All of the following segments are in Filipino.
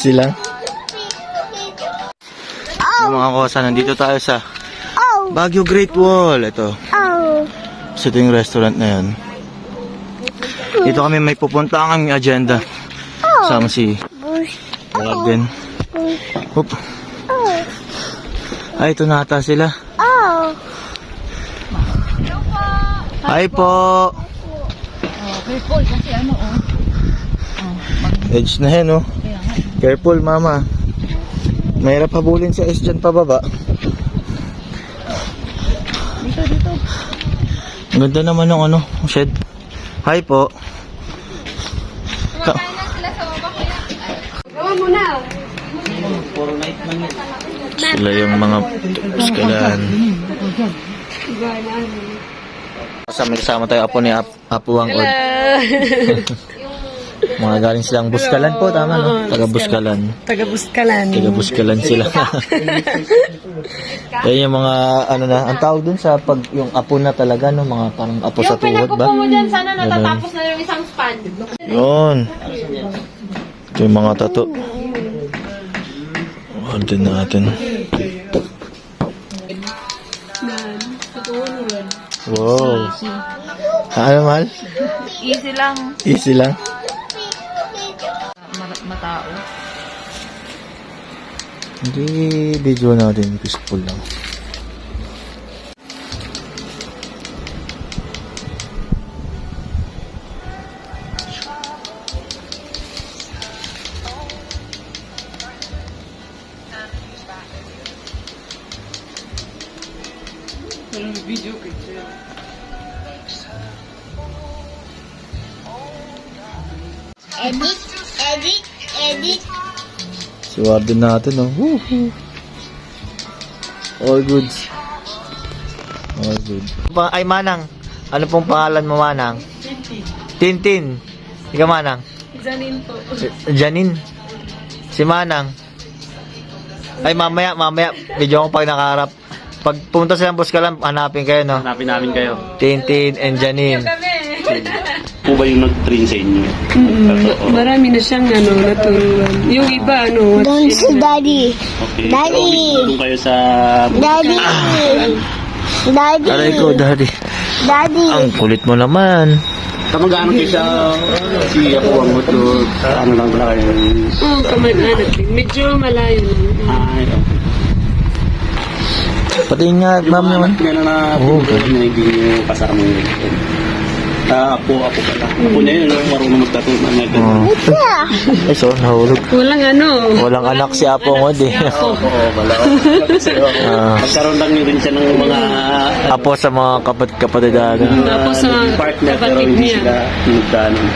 Easy lang. Yung mga kosa, nandito tayo sa Baguio Great Wall. Ito. So, ito yung restaurant na yun. Dito kami may pupunta ang aming agenda. Sama si Warden. Oop. Ay, ito na ata sila. Hi po. Careful kasi ano Edge na yan, oh. Careful, mama. Mahirap habulin si S dyan pababa. Dito. Ang ganda naman ng ano, shed. Hi po. Kumakain na sila sa baba kuya. Gawa mo na. Sila yung mga skalan. Kasama tayo apo ni Apuang Od. Mga galing silang Buskalan po, tama no? Taga-Buskalan. Taga-Buskalan sila. Yan yung mga ano na, ang tawag dun sa pag yung apo na talaga no, mga parang apo sa tuhod ba? Yung mo dyan, sana natatapos na yung isang span. Yun. Ito yung mga tato. Order natin. Wow. Ano mahal? Easy lang. Easy lang. Matao. Hindi video natin, peaceful lang. Video picture. Edit. Si Warden natin, oh. Woohoo. All good. All good. Ay, Manang. Ano pong pangalan mo, Manang? Tintin. Ikaw, Manang? Janine po. Janine. Si Manang. Ay, mamaya. Video ko pag nakaharap. Pag pumunta silang Buskalan, hanapin kayo, no? Hanapin namin kayo. Tintin and Janine. Po ba yung nag-train sa inyo? Marami na siyang naturuan. Yung iba, Doon si Daddy. Okay. Daddy. Doon kayo sa... Daddy. Daddy. Aray ko, Daddy. Daddy. Ang kulit mo naman. Kamag-ano kayo sa... Si ako ang moto. Ano lang pala kayo? kamag-anak. Medyo malayo. Ay, okay. Pati nga, ma'am naman. Meron na Oo, na hindi nyo kasama yun. Ako pala. Ako na yun, marunong magtatunan na gano'n. Ay, so, nahulog. Walang Walang anak si Apong Od, eh. Oo, wala. Magkaroon lang yun rin siya ng mga... Apo sa mga kapatidahan. Apo sa partner, pero kapatid hindi niya. sila nagdaanan.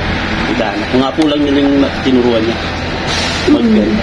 Kung apo lang yun yung tinuruan niya. Magkano.